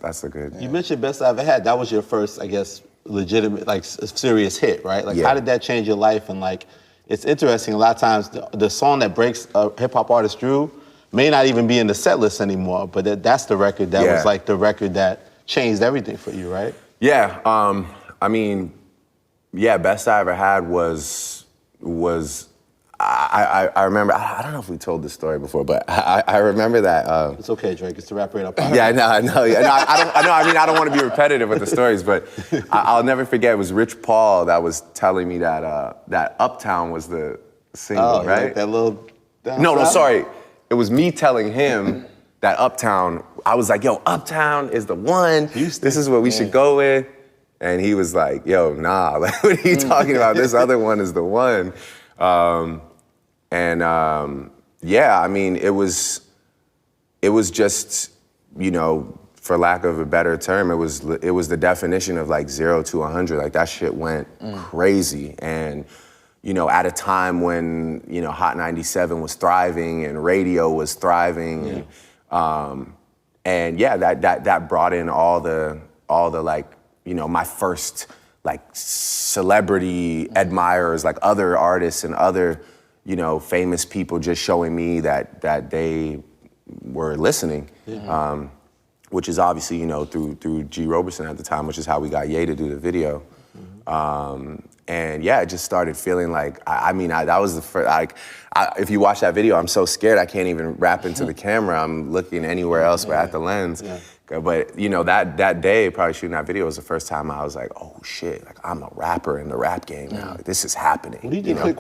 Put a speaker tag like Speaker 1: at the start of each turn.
Speaker 1: that's a good.
Speaker 2: You mentioned Best I Ever Had. That was your first, I guess, legitimate, like, serious hit, right? Like, how did that change your life? And like, it's interesting. A lot of times, the song that breaks a hip hop artist through may not even be in the set list anymore. But that's the record that was like the record that changed everything for you, right?
Speaker 1: Yeah. I mean, yeah. Best I Ever Had was. I remember, I don't know if we told this story before, but I remember that.
Speaker 2: It's okay, Drake, it's the Rap Radar.
Speaker 1: Yeah, I know. I don't want to be repetitive with the stories, but I'll never forget, it was Rich Paul that was telling me that that Uptown was the single, right?
Speaker 2: Like that little...
Speaker 1: No, sorry. It was me telling him that Uptown, I was like, yo, Uptown is the one. Houston. This is what we should go with. And he was like, yo, nah, like, what are you talking about? This other one is the one. Yeah, I mean, it was just, you know, for lack of a better term, it was the definition of like 0 to 100. Like that shit went crazy. And, you know, at a time when, you know, Hot 97 was thriving and radio was thriving. And yeah, that brought in all the like, you know, my first like celebrity admirers, like other artists and other, you know, famous people just showing me that they were listening, which is obviously, you know, through G. Roberson at the time, which is how we got Ye to do the video. And yeah, I just started feeling like, that was the first, like, if you watch that video, I'm so scared I can't even rap into the camera. I'm looking anywhere else but at the lens. But, you know, that day, probably shooting that video was the first time I was like, oh shit, like I'm a rapper in the rap game now. This is happening.
Speaker 2: What do you think